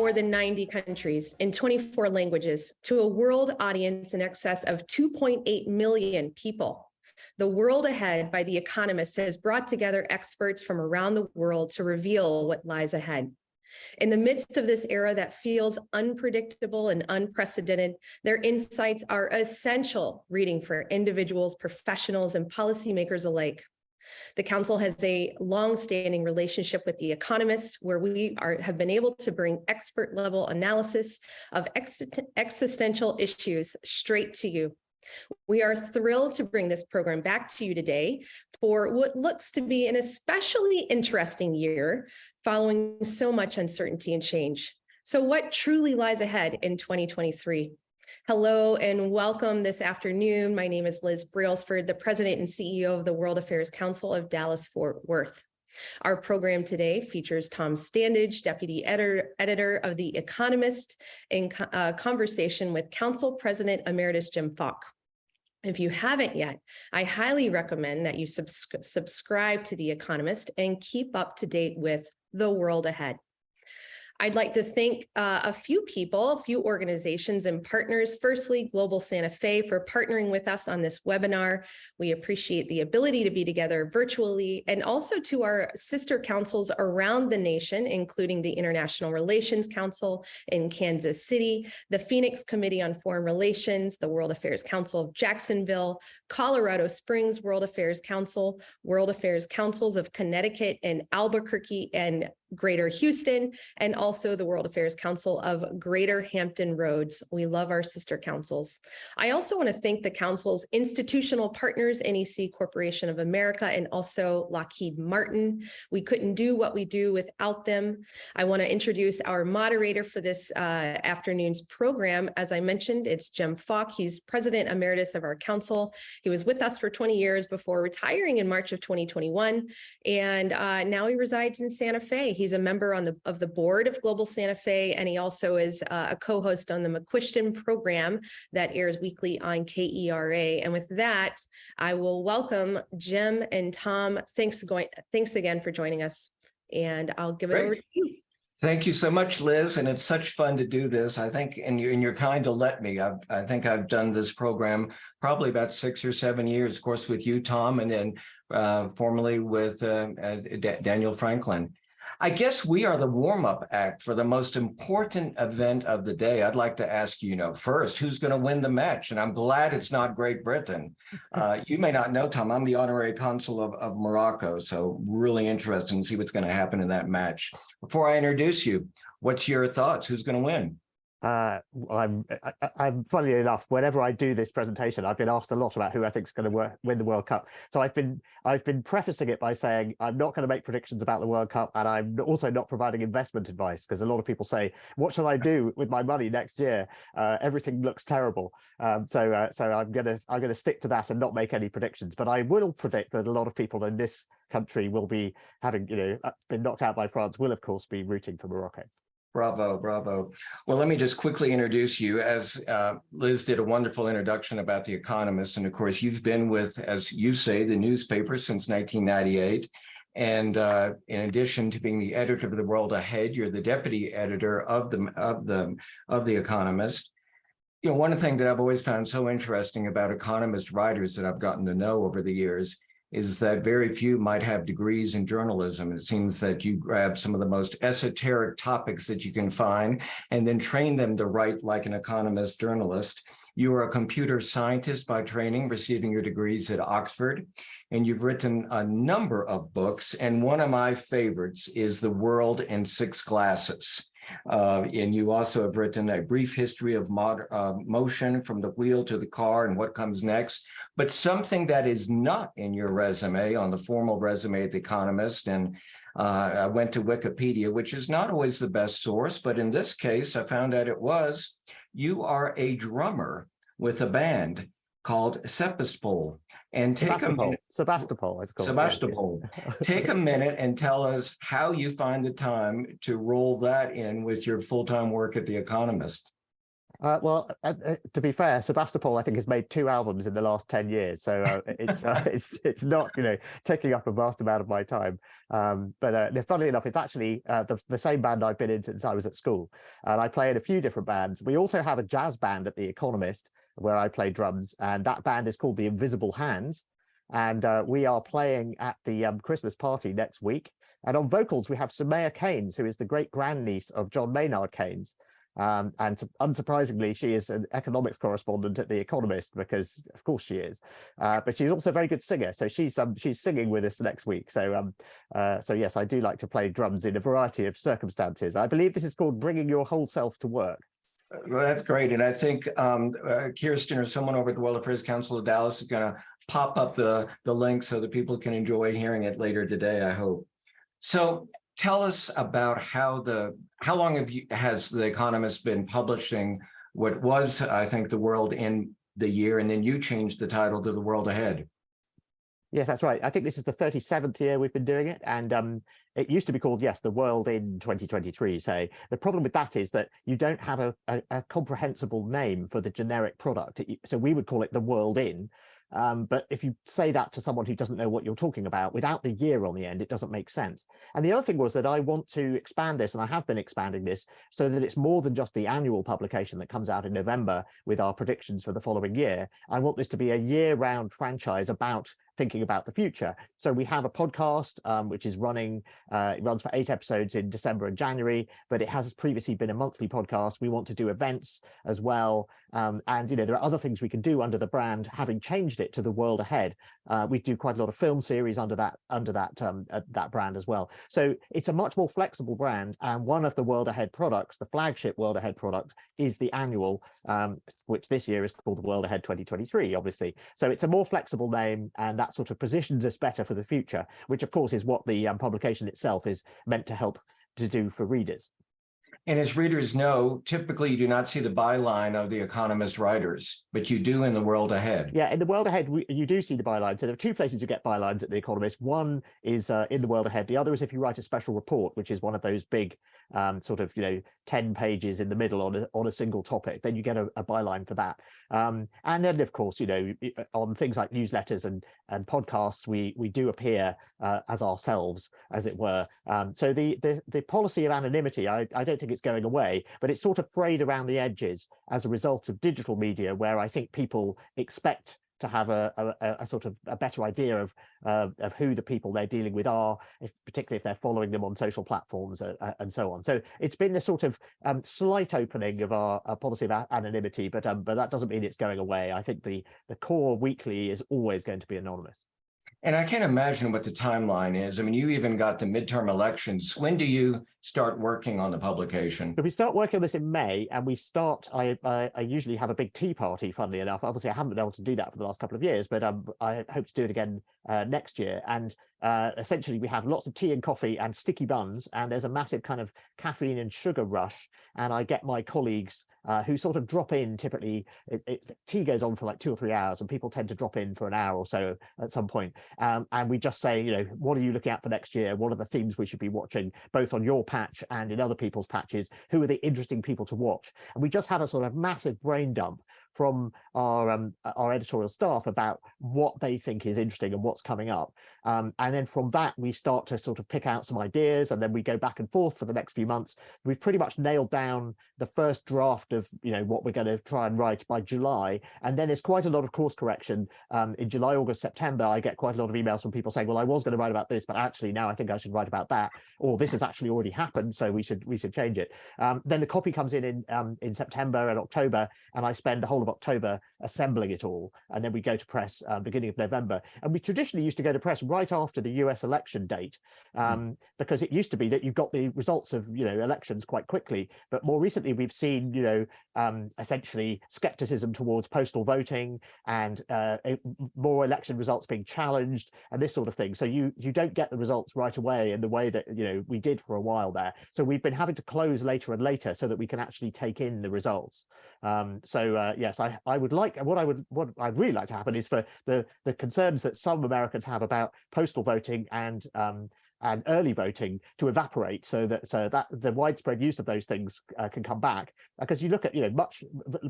more than 90 countries in 24 languages to a world audience in excess of 2.8 million people. The World Ahead by The Economist has brought together experts from around the world to reveal what lies ahead. In the midst of this era that feels unpredictable and unprecedented, their insights are essential reading for individuals, professionals, and policymakers alike. The Council has a long-standing relationship with The Economist, where we have been able to bring expert-level analysis of existential issues straight to you. We are thrilled to bring this program back to you today for what looks to be an especially interesting year following so much uncertainty and change. So what truly lies ahead in 2023? Hello and welcome this afternoon. My name is Liz Brailsford, the President and CEO of the World Affairs Council of Dallas-Fort Worth. Our program today features Tom Standage, Deputy Editor of The Economist, in conversation with Council President Emeritus Jim Falk. If you haven't yet, I highly recommend that you subscribe to The Economist and keep up to date with the world ahead. I'd like to thank a few organizations and partners. Firstly, Global Santa Fe for partnering with us on this webinar. We appreciate the ability to be together virtually, and also to our sister councils around the nation, including the International Relations Council in Kansas City, the Phoenix Committee on Foreign Relations, the World Affairs Council of Jacksonville, Colorado Springs World Affairs Council, World Affairs Councils of Connecticut and Albuquerque and Greater Houston, and also the World Affairs Council of Greater Hampton Roads. We love our sister councils. I also want to thank the council's institutional partners, NEC Corporation of America, and also Lockheed Martin. We couldn't do what we do without them. I want to introduce our moderator for this afternoon's program. As I mentioned, it's Jim Falk. He's President Emeritus of our council. He was with us for 20 years before retiring in March of 2021, and now he resides in Santa Fe. He's a member of the board of Global Santa Fe, and he also is a co-host on the McQuiston program that airs weekly on KERA. And with that, I will welcome Jim and Tom. Thanks again for joining us, and I'll give it over to you. Thank you so much, Liz, and it's such fun to do this. I think, and you're kind to let me. I think I've done this program probably about 6 or 7 years, of course, with you, Tom, and then formerly with Daniel Franklin. I guess we are the warm-up act for the most important event of the day. I'd like to ask you, first, who's going to win the match? And I'm glad it's not Great Britain. You may not know, Tom, I'm the honorary consul of Morocco, so really interesting to see what's going to happen in that match. Before I introduce you, what's your thoughts? Who's going to win? I'm funnily enough, whenever I do this presentation, I've been asked a lot about who I think is going to win the World Cup. So I've been prefacing it by saying I'm not going to make predictions about the World Cup, and I'm also not providing investment advice, because a lot of people say, "What shall I do with my money next year? Everything looks terrible." So I'm gonna stick to that and not make any predictions. But I will predict that a lot of people in this country will be having, been knocked out by France, will of course be rooting for Morocco. Bravo, bravo. Well, let me just quickly introduce you. As Liz did a wonderful introduction about The Economist, and of course, you've been with, as you say, the newspaper since 1998. And in addition to being the editor of the World Ahead, you're the deputy editor of the Economist. One thing that I've always found so interesting about Economist writers that I've gotten to know over the years is that very few might have degrees in journalism. It seems that you grab some of the most esoteric topics that you can find and then train them to write like an economist journalist. You are a computer scientist by training, receiving your degrees at Oxford, and you've written a number of books, and one of my favorites is The World in Six Glasses. And you also have written a brief history of motion from the wheel to the car and what comes next. But something that is not in your resume, on the formal resume at The Economist, and I went to Wikipedia, which is not always the best source, but in this case, I found out it was, you are a drummer with a band called Sebastopol. And take a minute. Sebastopol, it's called. Sebastopol. Take a minute and tell us how you find the time to roll that in with your full-time work at The Economist. To be fair, Sebastopol I think has made 2 albums in the last 10 years, so it's not taking up a vast amount of my time. But funnily enough, it's actually the same band I've been in since I was at school, and I play in a few different bands. We also have a jazz band at the Economist where I play drums, and that band is called the Invisible Hands. And we are playing at the Christmas party next week. And on vocals, we have Samaya Keynes, who is the great grandniece of John Maynard Keynes. And unsurprisingly, she is an economics correspondent at The Economist, because of course she is. But she's also a very good singer, so she's singing with us next week. So yes, I do like to play drums in a variety of circumstances. I believe this is called bringing your whole self to work. Well, that's great. And I think Kirsten or someone over at the World Affairs Council of Dallas is going to pop up the link so that people can enjoy hearing it later today, I hope. So tell us about how long has The Economist been publishing what was, I think, The World in the Year, and then you changed the title to The World Ahead. Yes, that's right. I think this is the 37th year we've been doing it. And it used to be called, yes, The World in 2023, say. The problem with that is that you don't have a comprehensible name for the generic product. So we would call it The World in. But if you say that to someone who doesn't know what you're talking about, without the year on the end, it doesn't make sense. And the other thing was that I want to expand this, and I have been expanding this, so that it's more than just the annual publication that comes out in November with our predictions for the following year. I want this to be a year-round franchise about thinking about the future. So we have a podcast, which is running, it runs for 8 episodes in December and January, but it has previously been a monthly podcast. We want to do events as well. And, there are other things we can do under the brand, having changed it to The World Ahead. We do quite a lot of film series under that brand as well. So it's a much more flexible brand. And one of the World Ahead products, the flagship World Ahead product, is the annual, which this year is called The World Ahead 2023, obviously. So it's a more flexible name, and that sort of positions us better for the future, which of course is what the publication itself is meant to help to do for readers. And as readers know, typically you do not see the byline of The Economist writers, but you do in The World Ahead. Yeah, in The World Ahead, you do see the byline. So there are 2 places you get bylines at The Economist. One is in The World Ahead. The other is if you write a special report, which is one of those big sort of 10 pages in the middle on a single topic. Then you get a byline for that. And then of course, on things like newsletters and podcasts, we do appear as ourselves, as it were. So the policy of anonymity, I don't think it's going away, but it's sort of frayed around the edges as a result of digital media, where I think people expect to have a sort of a better idea of who the people they're dealing with are, particularly if they're following them on social platforms and so on. So it's been this sort of slight opening of our policy of anonymity, but that doesn't mean it's going away. I think the core weekly is always going to be anonymous. And I can't imagine what the timeline is. I mean, you even got the midterm elections. When do you start working on the publication? So we start working on this in May, and we start, I usually have a big tea party, funnily enough. Obviously, I haven't been able to do that for the last couple of years, but I hope to do it again next year. And essentially, we have lots of tea and coffee and sticky buns, and there's a massive kind of caffeine and sugar rush. And I get my colleagues who sort of drop in. Typically, tea goes on for like 2 or 3 hours, and people tend to drop in for an hour or so at some point. And we just say, what are you looking at for next year? What are the themes we should be watching, both on your patch and in other people's patches? Who are the interesting people to watch? And we just have a sort of massive brain dump from our editorial staff about what they think is interesting and what's coming up. And then from that, we start to sort of pick out some ideas, and then we go back and forth for the next few months. We've pretty much nailed down the first draft of what we're going to try and write by July. And then there's quite a lot of course correction. In July, August, September, I get quite a lot of emails from people saying, well, I was going to write about this, but actually now I think I should write about that, or this has actually already happened, so we should change it. Then the copy comes in September and October, and I spend the whole of October assembling it all, and then we go to press beginning of November. And we traditionally used to go to press right after the US election date, because it used to be that you got the results of elections quite quickly, but more recently we've seen essentially skepticism towards postal voting and more election results being challenged and this sort of thing. So you don't get the results right away in the way that we did for a while there. So we've been having to close later and later so that we can actually take in the results. Yes, I would like, what I'd really like to happen is for the concerns that some Americans have about postal voting and and early voting to evaporate, so that the widespread use of those things can come back. Because you look at,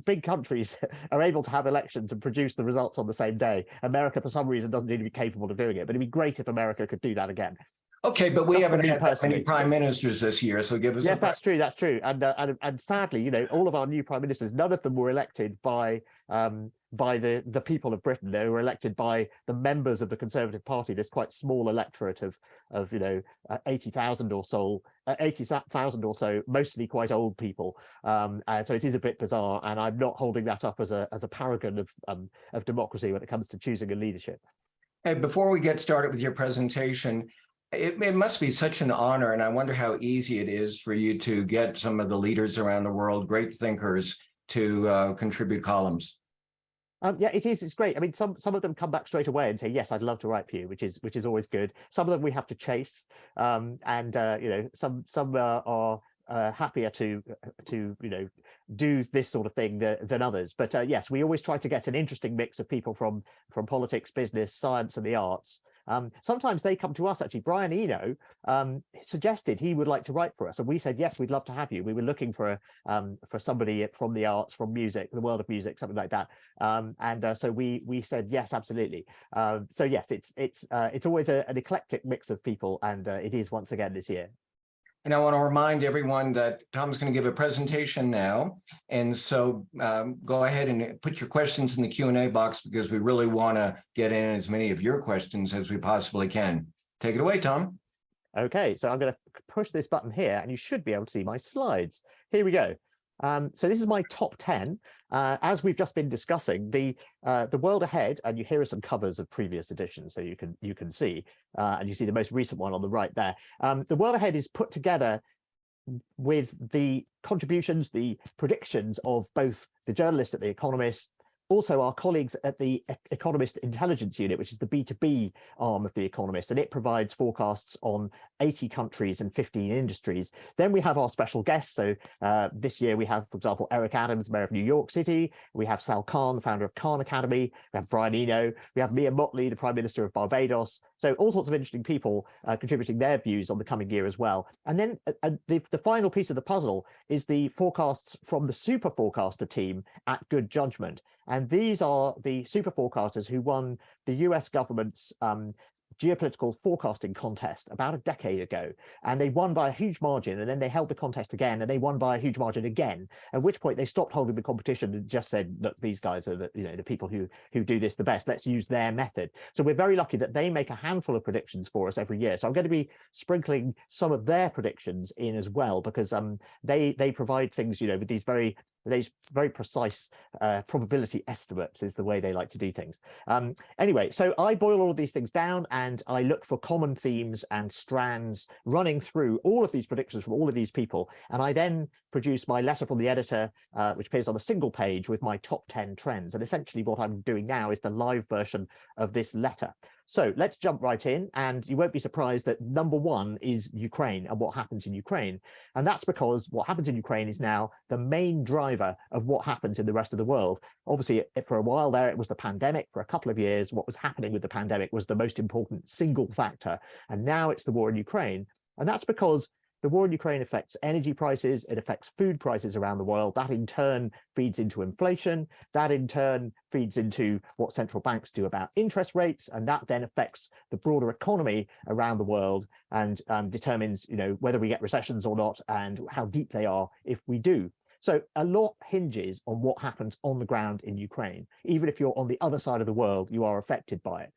big countries are able to have elections and produce the results on the same day. America, for some reason, doesn't seem to be capable of doing it, but it'd be great if America could do that again. Okay, but we haven't had that many personally. prime ministers this year, so give us. Yes, that's true. That's true. And sadly, all of our new prime ministers, none of them were elected by the people of Britain. They were elected by the members of the Conservative Party, this quite small electorate of 80,000 or so, mostly quite old people. So it is a bit bizarre, and I'm not holding that up as a paragon of democracy when it comes to choosing a leadership. Hey, before we get started with your presentation, it must be such an honor, and I wonder how easy it is for you to get some of the leaders around the world, great thinkers, to contribute columns. Yeah, it is. It's great. I mean, some of them come back straight away and say, "Yes, I'd love to write for you," which is always good. Some of them we have to chase, some are happier to do this sort of thing than others. But yes, we always try to get an interesting mix of people from politics, business, science, and the arts. Sometimes they come to us. Actually, Brian Eno suggested he would like to write for us, and we said, yes, we'd love to have you. We were looking for somebody from the arts, from music, the world of music, something like that. So we said yes, absolutely. So yes, it's always an eclectic mix of people, and it is once again this year. And I want to remind everyone that Tom's going to give a presentation now. And so go ahead and put your questions in the Q&A box, because we really want to get in as many of your questions as we possibly can. Take it away, Tom. Okay, so I'm going to push this button here, and you should be able to see my slides. Here we go. So this is my top 10. As we've just been discussing, the world ahead, and here are some covers of previous editions, so you can see, and you see the most recent one on the right there. The world ahead is put together with the contributions, the predictions of both the journalists at The Economist, also our colleagues at the Economist Intelligence Unit, which is the B2B arm of The Economist, and it provides forecasts on 80 countries and 15 industries. Then we have our special guests. So this year we have, for example, Eric Adams, Mayor of New York City. We have Sal Khan, the founder of Khan Academy. We have Brian Eno. We have Mia Mottley, the Prime Minister of Barbados. So all sorts of interesting people contributing their views on the coming year as well. And then the final piece of the puzzle is the forecasts from the super forecaster team at Good Judgment. And these are the super forecasters who won the US government's geopolitical forecasting contest about a decade ago, and they won by a huge margin, and then they held the contest again and they won by a huge margin again, at which point they stopped holding the competition and just said, look, these guys are the people who do this the best, let's use their method. So we're very lucky that they make a handful of predictions for us every year. So I'm going to be sprinkling some of their predictions in as well, because they provide things with these very precise probability estimates is the way they like to do things. Anyway, so I boil all of these things down and I look for common themes and strands running through all of these predictions from all of these people. And I then produce my letter from the editor, which appears on a single page with my top 10 trends. And essentially what I'm doing now is the live version of this letter. So let's jump right in, and you won't be surprised that number one is Ukraine and what happens in Ukraine. And that's because what happens in Ukraine is now the main driver of what happens in the rest of the world. Obviously, for a while there, it was the pandemic. For a couple of years, what was happening with the pandemic was the most important single factor. And now it's the war in Ukraine. And that's because the war in Ukraine affects energy prices, it affects food prices around the world. That in turn feeds into inflation. That in turn feeds into what central banks do about interest rates. And that then affects the broader economy around the world and determines, whether we get recessions or not and how deep they are if we do. So a lot hinges on what happens on the ground in Ukraine. Even if you're on the other side of the world, you are affected by it.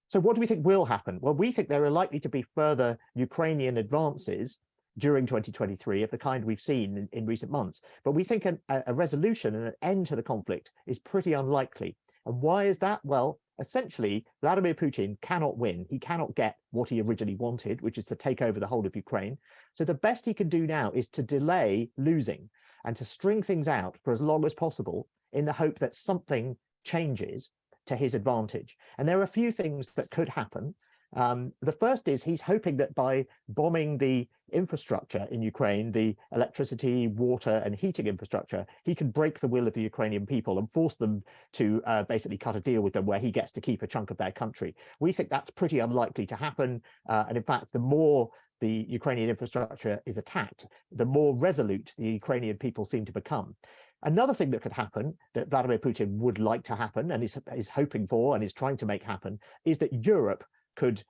So what do we think will happen? Well, we think there are likely to be further Ukrainian advances during 2023 of the kind we've seen in recent months. But we think a resolution and an end to the conflict is pretty unlikely. And why is that? Well, essentially, Vladimir Putin cannot win. He cannot get what he originally wanted, which is to take over the whole of Ukraine. So the best he can do now is to delay losing and to string things out for as long as possible in the hope that something changes to his advantage. And there are a few things that could happen. The first is he's hoping that by bombing the infrastructure in Ukraine, the electricity, water, and heating infrastructure, he can break the will of the Ukrainian people and force them to basically cut a deal with them where he gets to keep a chunk of their country. We think that's pretty unlikely to happen. And in fact, the more the Ukrainian infrastructure is attacked, the more resolute the Ukrainian people seem to become. Another thing that could happen that Vladimir Putin would like to happen and is hoping for and is trying to make happen is that Europe could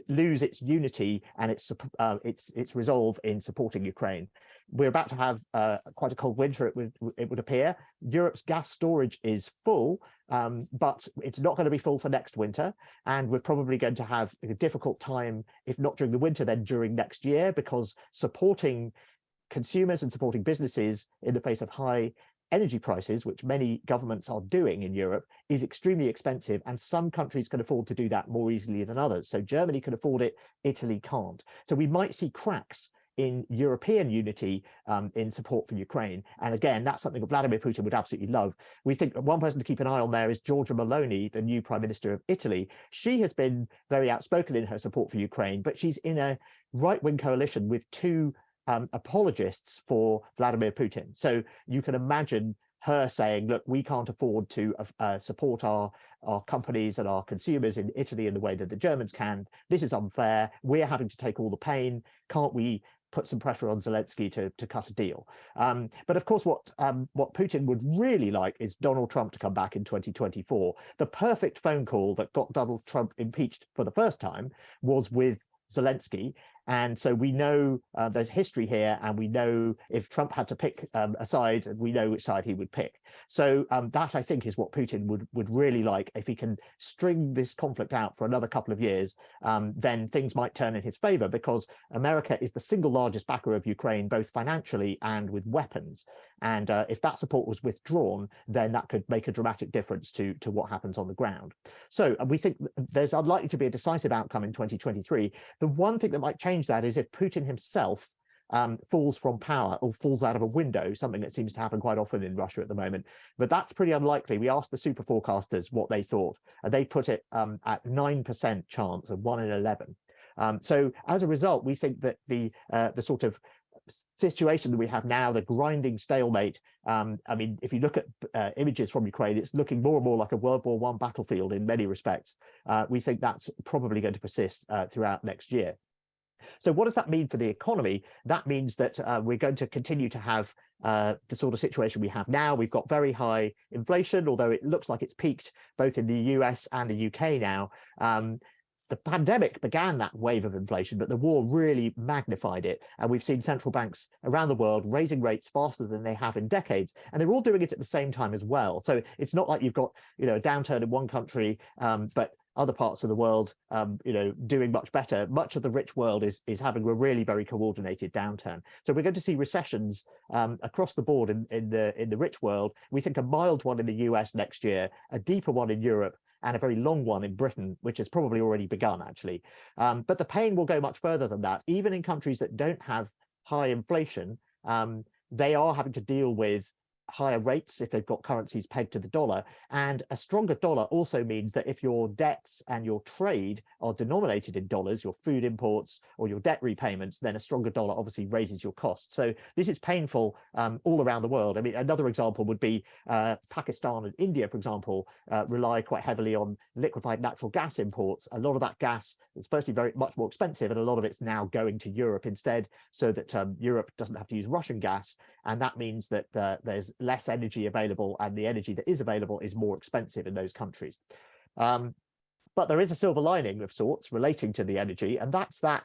lose its unity and its resolve in supporting Ukraine. We're about to have quite a cold winter, it would appear. Europe's gas storage is full, but it's not going to be full for next winter. And we're probably going to have a difficult time, if not during the winter, then during next year, because supporting consumers and supporting businesses in the face of high energy prices, which many governments are doing in Europe, is extremely expensive, and some countries can afford to do that more easily than others. So Germany can afford it, Italy can't. So we might see cracks in European unity in support for Ukraine. And again, that's something that Vladimir Putin would absolutely love. We think one person to keep an eye on there is Giorgia Meloni, the new Prime Minister of Italy. She has been very outspoken in her support for Ukraine, but she's in a right-wing coalition with two apologists for Vladimir Putin. So you can imagine her saying, look, we can't afford to support our companies and our consumers in Italy in the way that the Germans can. This is unfair. We're having to take all the pain. Can't we put some pressure on Zelensky to cut a deal? But of course, what Putin would really like is Donald Trump to come back in 2024. The perfect phone call that got Donald Trump impeached for the first time was with Zelensky. And so we know there's history here, and we know if Trump had to pick a side, we know which side he would pick. So that, I think, is what Putin would really like. If he can string this conflict out for another couple of years, then things might turn in his favor, because America is the single largest backer of Ukraine, both financially and with weapons. And if that support was withdrawn, then that could make a dramatic difference to what happens on the ground. So we think there's unlikely to be a decisive outcome in 2023. The one thing that might change that is if Putin himself falls from power or falls out of a window, something that seems to happen quite often in Russia at the moment. But that's pretty unlikely. We asked the super forecasters what they thought, and they put it at 9% chance of 1 in 11. So as a result, we think that the sort of situation that we have now, the grinding stalemate, I mean, if you look at images from Ukraine, it's looking more and more like a World War I battlefield in many respects. We think that's probably going to persist throughout next year. So what does that mean for the economy? That means that we're going to continue to have the sort of situation we have now. We've got very high inflation, although it looks like it's peaked both in the US and the UK now. The pandemic began that wave of inflation, but the war really magnified it. And we've seen central banks around the world raising rates faster than they have in decades. And they're all doing it at the same time as well. So it's not like you've got, a downturn in one country, but other parts of the world, doing much better. Much of the rich world is having a really very coordinated downturn. So we're going to see recessions across the board in the rich world. We think a mild one in the US next year, a deeper one in Europe, and a very long one in Britain, which has probably already begun, actually. But the pain will go much further than that. Even in countries that don't have high inflation, they are having to deal with higher rates if they've got currencies pegged to the dollar. And a stronger dollar also means that if your debts and your trade are denominated in dollars, your food imports or your debt repayments, then a stronger dollar obviously raises your costs. So this is painful all around the world. I mean, another example would be Pakistan and India, for example, rely quite heavily on liquefied natural gas imports. A lot of that gas is firstly much more expensive, and a lot of it's now going to Europe instead, so that Europe doesn't have to use Russian gas. And that means that there's less energy available, and the energy that is available is more expensive in those countries. But there is a silver lining of sorts relating to the energy, and that's that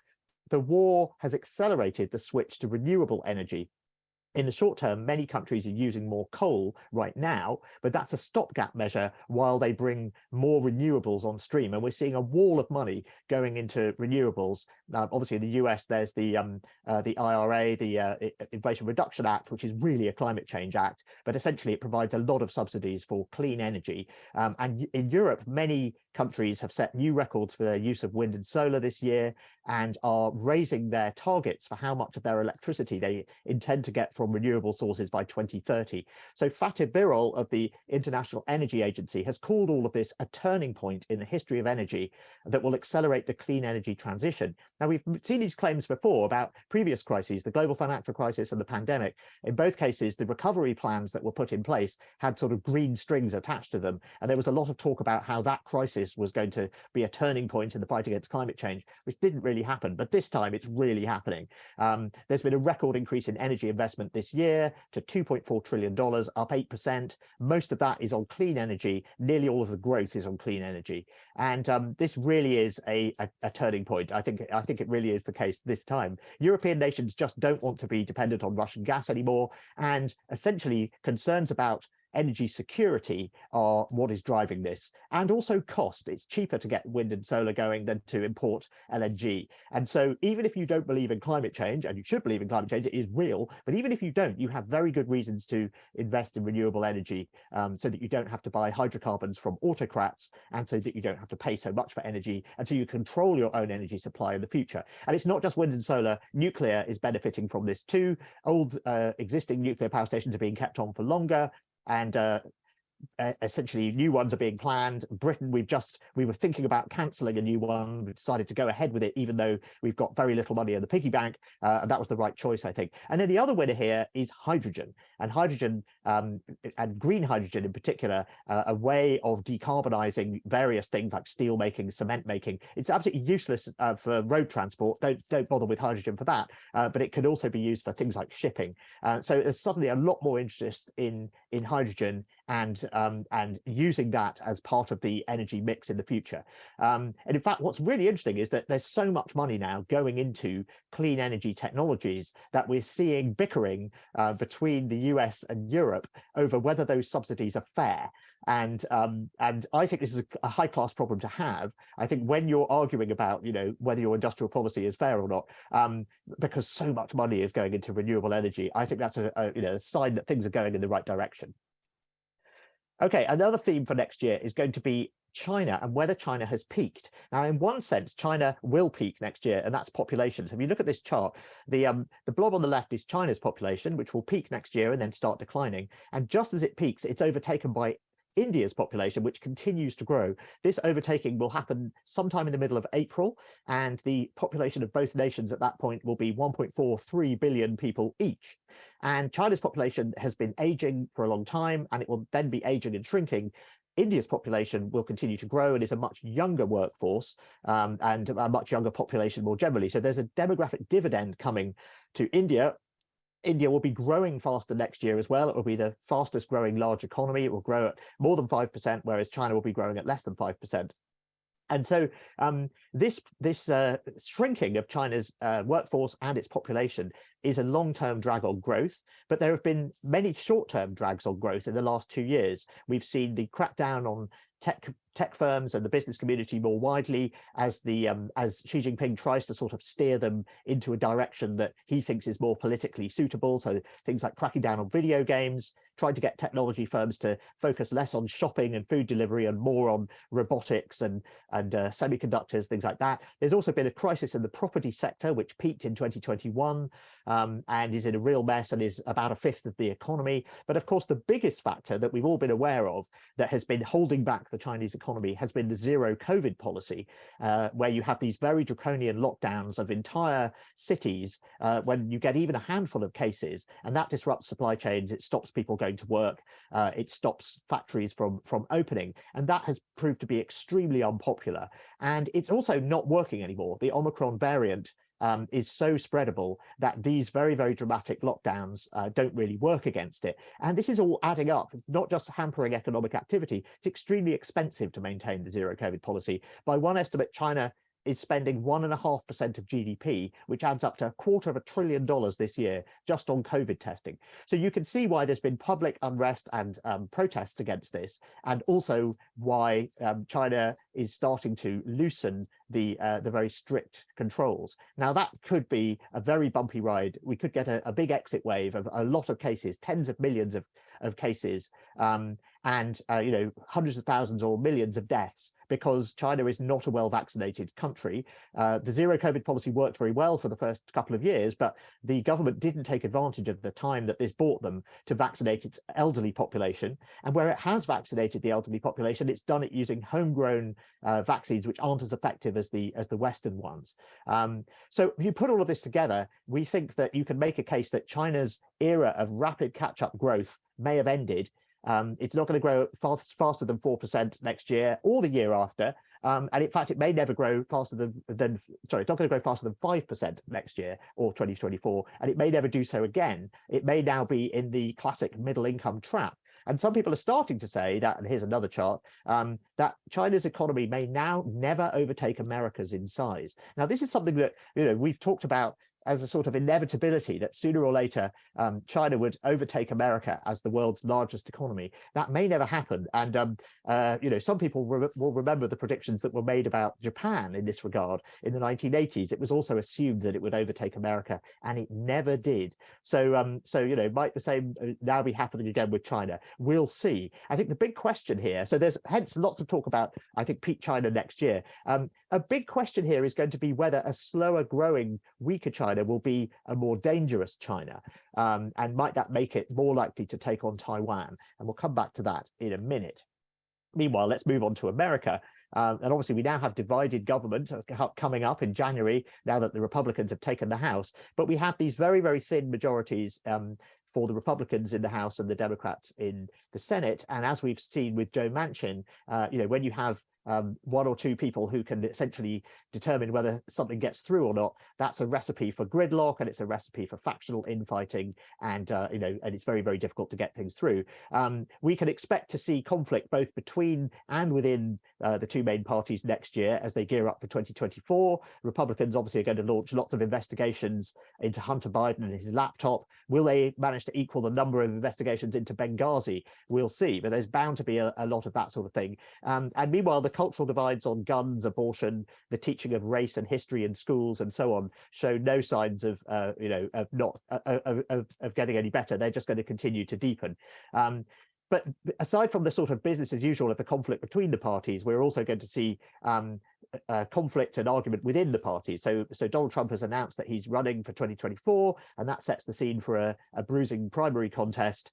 the war has accelerated the switch to renewable energy. In the short term, many countries are using more coal right now, but that's a stopgap measure while they bring more renewables on stream. And we're seeing a wall of money going into renewables. Obviously, in the US, there's the IRA, the Inflation Reduction Act, which is really a climate change act, but essentially it provides a lot of subsidies for clean energy. And in Europe, many countries have set new records for their use of wind and solar this year, and are raising their targets for how much of their electricity they intend to get from from renewable sources by 2030. So Fatih Birol of the International Energy Agency has called all of this a turning point in the history of energy that will accelerate the clean energy transition. Now, we've seen these claims before about previous crises, the global financial crisis and the pandemic. In both cases, the recovery plans that were put in place had sort of green strings attached to them. And there was a lot of talk about how that crisis was going to be a turning point in the fight against climate change, which didn't really happen. But this time it's really happening. There's been a record increase in energy investment this year to $2.4 trillion, up 8%. Most of that is on clean energy. Nearly all of the growth is on clean energy. And this really is a turning point. I think it really is the case this time. European nations just don't want to be dependent on Russian gas anymore. And essentially concerns about energy security are what is driving this, and also cost. It's cheaper to get wind and solar going than to import LNG. And so even if you don't believe in climate change, and you should believe in climate change, it is real, but even if you don't, you have very good reasons to invest in renewable energy, so that you don't have to buy hydrocarbons from autocrats, and so that you don't have to pay so much for energy, and so you control your own energy supply in the future. And it's not just wind and solar. Nuclear is benefiting from this too. Old existing nuclear power stations are being kept on for longer, and essentially new ones are being planned. Britain, we were thinking about cancelling a new one. We decided to go ahead with it, even though we've got very little money in the piggy bank, and that was the right choice, I think. And then the other winner here is hydrogen, and green hydrogen in particular, a way of decarbonising various things like steel making, cement making. It's absolutely useless for road transport. Don't bother with hydrogen for that, but it could also be used for things like shipping. So there's suddenly a lot more interest in hydrogen and using that as part of the energy mix in the future. And in fact, what's really interesting is that there's so much money now going into clean energy technologies that we're seeing bickering between the US and Europe over whether those subsidies are fair. And I think this is a high-class problem to have. I think when you're arguing about, whether your industrial policy is fair or not, because so much money is going into renewable energy, I think that's a sign that things are going in the right direction. Okay, another theme for next year is going to be China and whether China has peaked. Now, in one sense, China will peak next year, and that's population. So if you look at this chart, the blob on the left is China's population, which will peak next year and then start declining. And just as it peaks, it's overtaken by India's population, which continues to grow. This overtaking will happen sometime in the middle of April, and the population of both nations at that point will be 1.43 billion people each. And China's population has been aging for a long time, and it will then be aging and shrinking. India's population will continue to grow and is a much younger workforce, and a much younger population more generally. So there's a demographic dividend coming to India. India will be growing faster next year as well. It will be the fastest growing large economy. It will grow at more than 5%, whereas China will be growing at less than 5%. And so this shrinking of China's workforce and its population is a long-term drag on growth, but there have been many short-term drags on growth in the last 2 years. We've seen the crackdown on tech firms and the business community more widely as Xi Jinping tries to sort of steer them into a direction that he thinks is more politically suitable. So things like cracking down on video games, trying to get technology firms to focus less on shopping and food delivery and more on robotics and semiconductors, things like that. There's also been a crisis in the property sector, which peaked in 2021 and is in a real mess and is about a fifth of the economy. But of course, the biggest factor that we've all been aware of that has been holding back the Chinese economy has been the zero COVID policy, where you have these very draconian lockdowns of entire cities when you get even a handful of cases, and that disrupts supply chains. It stops people going to work. It stops factories from opening, and that has proved to be extremely unpopular. And it's also not working anymore. The Omicron variant is so spreadable that these very, very dramatic lockdowns don't really work against it. And this is all adding up, not just hampering economic activity. It's extremely expensive to maintain the zero COVID policy. By one estimate, China is spending 1.5% of GDP, which adds up to $250 billion this year just on COVID testing. So you can see why there's been public unrest and protests against this, and also why China is starting to loosen the very strict controls. Now, that could be a very bumpy ride. We could get a big exit wave of a lot of cases, tens of millions of cases, and hundreds of thousands or millions of deaths because China is not a well-vaccinated country. The zero COVID policy worked very well for the first couple of years, but the government didn't take advantage of the time that this bought them to vaccinate its elderly population. And where it has vaccinated the elderly population, it's done it using homegrown vaccines, which aren't as effective as the Western ones. So if you put all of this together, we think that you can make a case that China's era of rapid catch-up growth may have ended. It's not going to grow faster than 4% next year or the year after. And in fact, it may never grow faster than sorry, it's not going to grow faster than 5% next year or 2024. And it may never do so again. It may now be in the classic middle income trap. And some people are starting to say that, and here's another chart, that China's economy may now never overtake America's in size. Now, this is something that we've talked about as a sort of inevitability that sooner or later China would overtake America as the world's largest economy. That may never happen. And, some people will remember the predictions that were made about Japan in this regard in the 1980s. It was also assumed that it would overtake America, and it never did. So, might the same now be happening again with China? We'll see. I think the big question here, so there's hence lots of talk about, I think, peak China next year. A big question here is going to be whether a slower growing, weaker China will be a more dangerous China, and might that make it more likely to take on Taiwan? And we'll come back to that in a minute. Meanwhile, let's move on to America. And obviously, we now have divided government coming up in January, now that the Republicans have taken the House. But we have these very, very thin majorities for the Republicans in the House and the Democrats in the Senate. And as we've seen with Joe Manchin, when you have one or two people who can essentially determine whether something gets through or not, that's a recipe for gridlock, and it's a recipe for factional infighting, and and it's very, very difficult to get things through. We can expect to see conflict both between and within the two main parties next year as they gear up for 2024. Republicans obviously are going to launch lots of investigations into Hunter Biden and his laptop. Will they manage to equal the number of investigations into Benghazi? We'll see, but there's bound to be a lot of that sort of thing. And meanwhile, the cultural divides on guns, abortion, the teaching of race and history in schools, and so on, show no signs of getting any better. They're just going to continue to deepen. But aside from the sort of business as usual of the conflict between the parties, we're also going to see conflict and argument within the party. So Donald Trump has announced that he's running for 2024, and that sets the scene for a bruising primary contest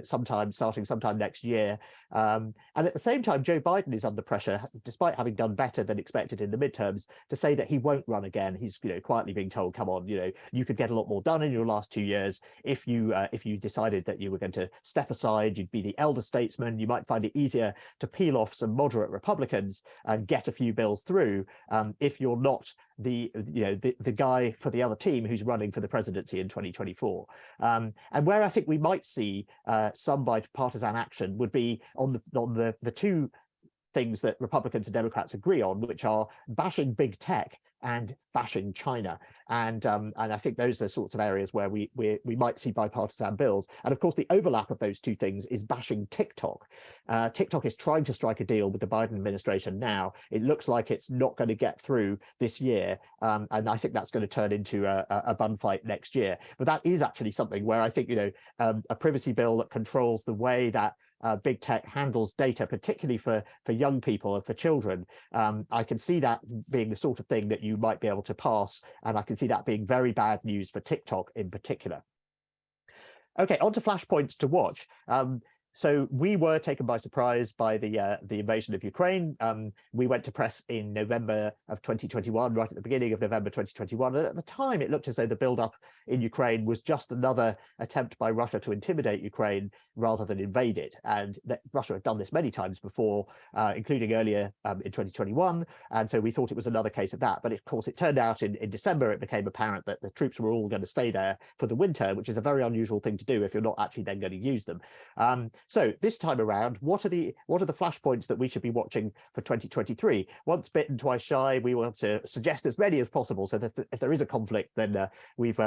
starting sometime next year. And at the same time, Joe Biden is under pressure, despite having done better than expected in the midterms, to say that he won't run again. He's quietly being told, come on, you could get a lot more done in your last 2 years if you decided that you were going to step aside. You'd be the elder statesman. You might find it easier to peel off some moderate Republicans and get a few bills through if you're not the guy for the other team who's running for the presidency in 2024. And where I think we might see some bipartisan action would be on the two things that Republicans and Democrats agree on, which are bashing big tech and bashing China. And I think those are the sorts of areas where we might see bipartisan bills. And of course, the overlap of those two things is bashing TikTok. TikTok is trying to strike a deal with the Biden administration now. It looks like it's not going to get through this year. And I think that's going to turn into a bun fight next year. But that is actually something where I think, a privacy bill that controls the way that big tech handles data, particularly for young people and for children. I can see that being the sort of thing that you might be able to pass, and I can see that being very bad news for TikTok in particular. Okay, on to flashpoints to watch. So we were taken by surprise by the invasion of Ukraine. We went to press in November of 2021, right at the beginning of November 2021. And at the time, it looked as though the build-up in Ukraine was just another attempt by Russia to intimidate Ukraine rather than invade it. And that Russia had done this many times before, including earlier in 2021. And so we thought it was another case of that. But of course, it turned out in December, it became apparent that the troops were all going to stay there for the winter, which is a very unusual thing to do if you're not actually then going to use them. So this time around, what are the flashpoints that we should be watching for 2023? Once bitten, twice shy. We want to suggest as many as possible, so that if there is a conflict, then we've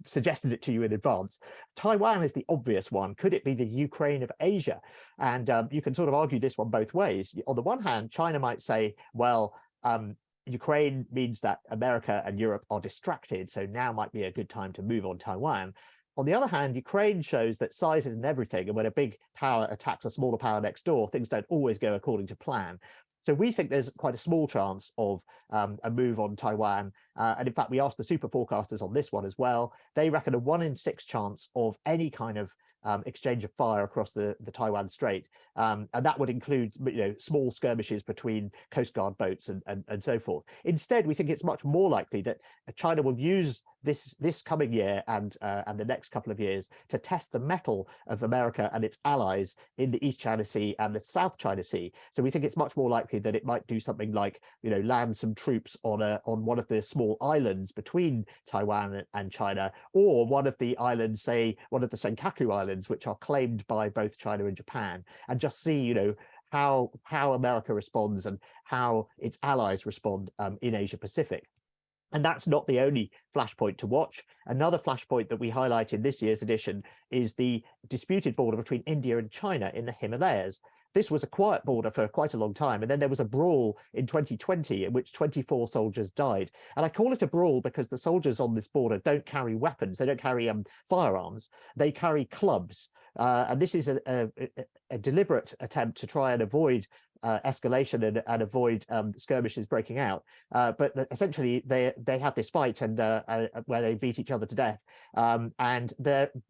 suggested it to you in advance. Taiwan is the obvious one. Could it be the Ukraine of Asia? And you can sort of argue this one both ways. On the one hand, China might say, well, Ukraine means that America and Europe are distracted, so now might be a good time to move on Taiwan. On the other hand, Ukraine shows that size isn't everything, and when a big power attacks a smaller power next door, things don't always go according to plan. So we think there's quite a small chance of a move on Taiwan. And in fact, we asked the super forecasters on this one as well. They reckon a 1 in 6 chance of any kind of exchange of fire across the Taiwan Strait. And that would include, small skirmishes between Coast Guard boats and so forth. Instead, we think it's much more likely that China will use this coming year and the next couple of years to test the mettle of America and its allies in the East China Sea and the South China Sea. So we think it's much more likely that it might do something like, land some troops on one of the small islands between Taiwan and China, or one of the islands, say one of the Senkaku Islands, which are claimed by both China and Japan, and just see, how America responds and how its allies respond in Asia Pacific. And that's not the only flashpoint to watch. Another flashpoint that we highlight in this year's edition is the disputed border between India and China in the Himalayas. This was a quiet border for quite a long time, and then there was a brawl in 2020 in which 24 soldiers died. And I call it a brawl because the soldiers on this border don't carry weapons, they don't carry firearms, they carry clubs. And this is a deliberate attempt to try and avoid escalation and avoid skirmishes breaking out. But essentially, they had this fight and where they beat each other to death. And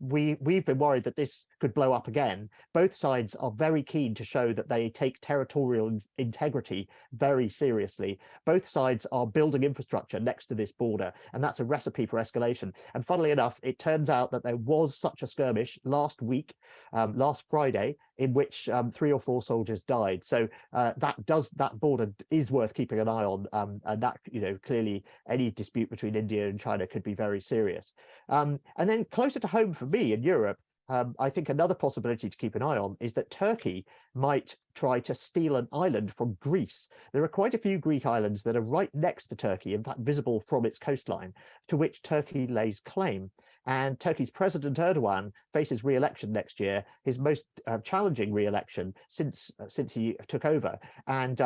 we've been worried that this could blow up again. Both sides are very keen to show that they take territorial integrity very seriously. Both sides are building infrastructure next to this border, and that's a recipe for escalation. And funnily enough, it turns out that there was such a skirmish last week, last Friday, in which 3 or 4 soldiers died. So that border is worth keeping an eye on, and that clearly any dispute between India and China could be very serious. And then closer to home for me in Europe, I think another possibility to keep an eye on is that Turkey might try to steal an island from Greece. There are quite a few Greek islands that are right next to Turkey, in fact visible from its coastline, to which Turkey lays claim. And Turkey's President Erdogan faces re-election next year, his most challenging re-election since he took over. And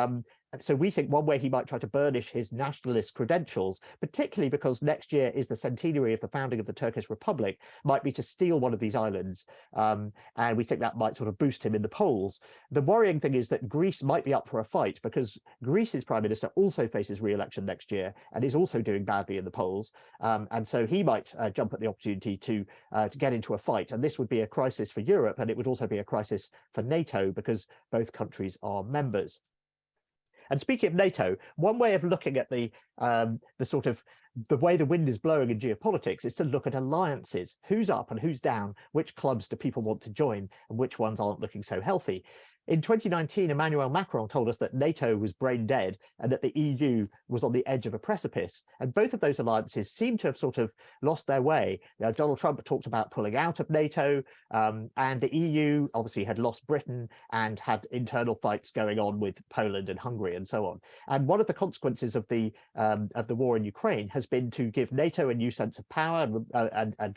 so we think one way he might try to burnish his nationalist credentials, particularly because next year is the centenary of the founding of the Turkish Republic, might be to steal one of these islands. And we think that might sort of boost him in the polls. The worrying thing is that Greece might be up for a fight, because Greece's prime minister also faces re-election next year and is also doing badly in the polls. And so he might jump at the opportunity to get into a fight. And this would be a crisis for Europe, and it would also be a crisis for NATO, because both countries are members. And speaking of NATO, one way of looking at the way the wind is blowing in geopolitics is to look at alliances. Who's up and who's down? Which clubs do people want to join, and which ones aren't looking so healthy? In 2019, Emmanuel Macron told us that NATO was brain dead and that the EU was on the edge of a precipice. And both of those alliances seem to have sort of lost their way. Donald Trump talked about pulling out of NATO, and the EU obviously had lost Britain and had internal fights going on with Poland and Hungary and so on. And one of the consequences of the war in Ukraine has been to give NATO a new sense of power and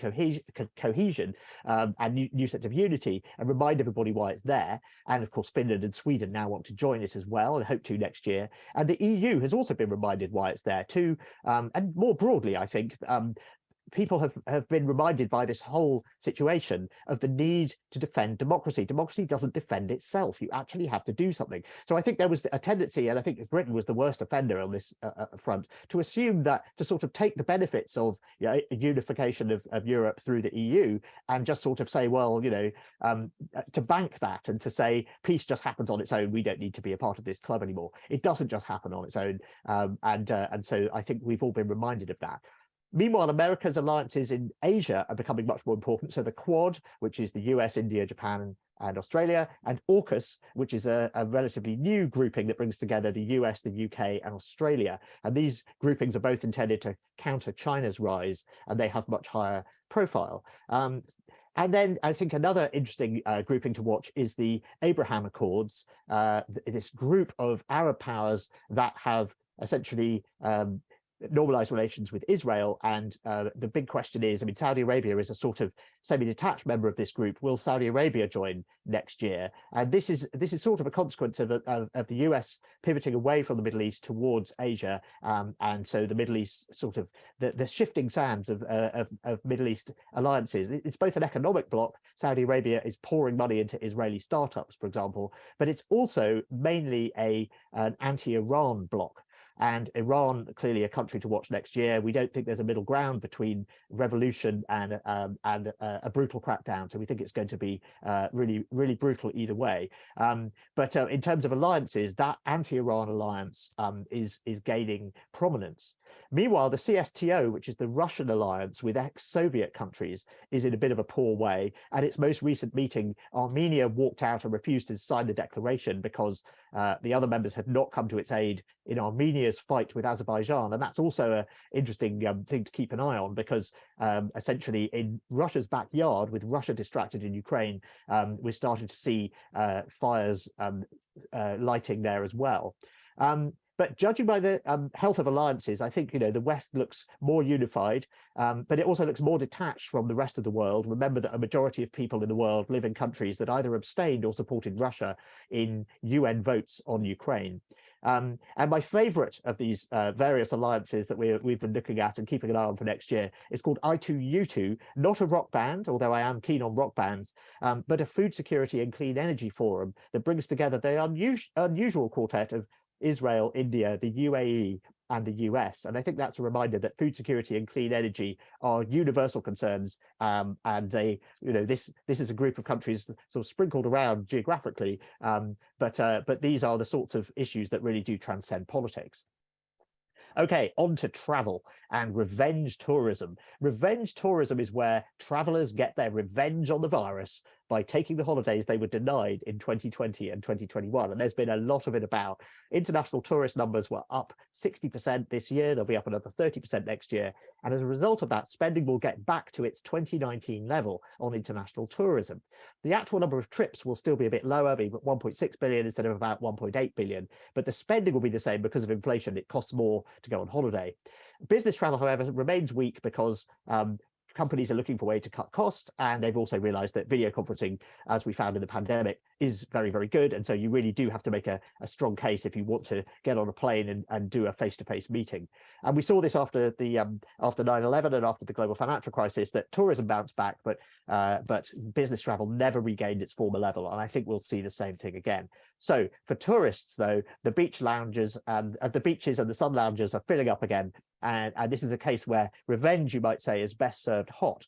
cohesion and new sense of unity, and remind everybody why it's there. And of course, Finland and Sweden now want to join it as well, and hope to next year. And the EU has also been reminded why it's there too. And more broadly, I think, people have been reminded by this whole situation of the need to defend democracy. Democracy doesn't defend itself. You actually have to do something. So I think there was a tendency, and I think Britain was the worst offender on this front, to assume that to sort of take the benefits of unification of Europe through the EU and just sort of say, well, to bank that and to say peace just happens on its own. We don't need to be a part of this club anymore. It doesn't just happen on its own. And so I think we've all been reminded of that. Meanwhile, America's alliances in Asia are becoming much more important. So the Quad, which is the US, India, Japan, and Australia, and AUKUS, which is a relatively new grouping that brings together the US, the UK, and Australia. And these groupings are both intended to counter China's rise, and they have much higher profile. And then I think another interesting grouping to watch is the Abraham Accords, this group of Arab powers that have essentially normalize relations with Israel. And the big question is, I mean, Saudi Arabia is a sort of semi-detached member of this group. Will Saudi Arabia join next year? And this is sort of a consequence of the US pivoting away from the Middle East towards Asia. And so the Middle East sort of the shifting sands of Middle East alliances. It's both an economic bloc. Saudi Arabia is pouring money into Israeli startups, for example, but it's also mainly an anti-Iran bloc. And Iran, clearly a country to watch next year. We don't think there's a middle ground between revolution and a brutal crackdown. So we think it's going to be really, really brutal either way. But in terms of alliances, that anti-Iran alliance is gaining prominence. Meanwhile, the CSTO, which is the Russian alliance with ex-Soviet countries, is in a bit of a poor way. At its most recent meeting, Armenia walked out and refused to sign the declaration because the other members had not come to its aid in Armenia's fight with Azerbaijan. And that's also an interesting thing to keep an eye on, because essentially in Russia's backyard, with Russia distracted in Ukraine, we're starting to see fires lighting there as well. But judging by the health of alliances, I think, the West looks more unified, but it also looks more detached from the rest of the world. Remember that a majority of people in the world live in countries that either abstained or supported Russia in UN votes on Ukraine. And my favorite of these various alliances that we've been looking at and keeping an eye on for next year is called I2U2, not a rock band, although I am keen on rock bands, but a food security and clean energy forum that brings together the unusual quartet of Israel, India, the UAE, and the US. And I think that's a reminder that food security and clean energy are universal concerns. And this is a group of countries sort of sprinkled around geographically, but these are the sorts of issues that really do transcend politics. Okay, on to travel and revenge tourism. Revenge tourism is where travelers get their revenge on the virus by taking the holidays they were denied in 2020 and 2021. And there's been a lot of it about. International tourist numbers were up 60% this year. They'll be up another 30% next year. And as a result of that, spending will get back to its 2019 level on international tourism. The actual number of trips will still be a bit lower, be 1.6 billion instead of about 1.8 billion. But the spending will be the same because of inflation. It costs more to go on holiday. Business travel, however, remains weak because companies are looking for a way to cut costs, and they've also realized that video conferencing, as we found in the pandemic, is very, very good. And so you really do have to make a strong case if you want to get on a plane and do a face-to-face meeting. And we saw this after 9/11 and after the global financial crisis, that tourism bounced back, but business travel never regained its former level. And I think we'll see the same thing again. So for tourists, though, the beach lounges and the beaches and the sun lounges are filling up again. And this is a case where revenge, you might say, is best served hot.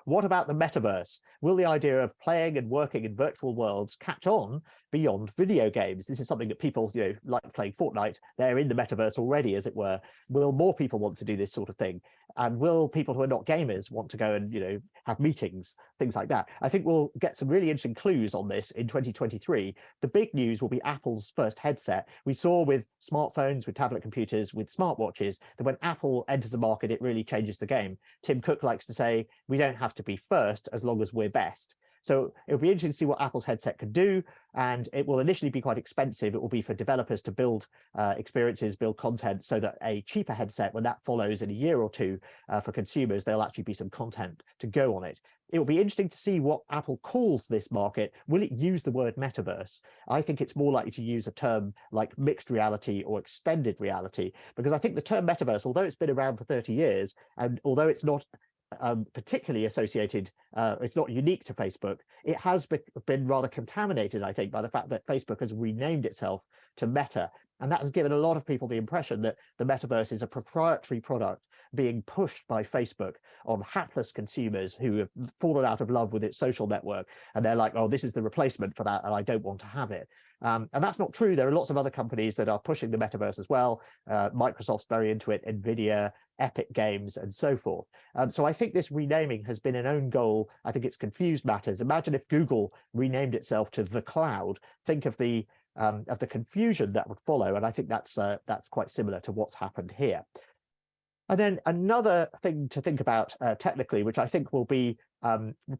What about the metaverse? Will the idea of playing and working in virtual worlds catch on beyond video games? This is something that people, like playing Fortnite, they're in the metaverse already, as it were. Will more people want to do this sort of thing? And will people who are not gamers want to go and, have meetings, things like that? I think we'll get some really interesting clues on this in 2023. The big news will be Apple's first headset. We saw with smartphones, with tablet computers, with smartwatches, that when Apple enters the market, it really changes the game. Tim Cook likes to say, we don't have to be first as long as we're best. So it'll be interesting to see what Apple's headset can do, and it will initially be quite expensive. It will be for developers to build experiences, build content, so that a cheaper headset, when that follows in a year or two for consumers, there'll actually be some content to go on it. It will be interesting to see what Apple calls this market. Will it use the word metaverse? I think it's more likely to use a term like mixed reality or extended reality, because I think the term metaverse, although it's been around for 30 years, and although it's not particularly associated, it's not unique to Facebook, it has been rather contaminated, I think, by the fact that Facebook has renamed itself to Meta. And that has given a lot of people the impression that the metaverse is a proprietary product being pushed by Facebook on hapless consumers who have fallen out of love with its social network. And they're like, oh, this is the replacement for that, and I don't want to have it. And that's not true. There are lots of other companies that are pushing the metaverse as well. Microsoft's very into it, Nvidia, Epic Games, and so forth. So I think this renaming has been an own goal. I think it's confused matters. Imagine if Google renamed itself to the cloud. Think of the confusion that would follow. And I think that's quite similar to what's happened here. And then another thing to think about technically, which I think will be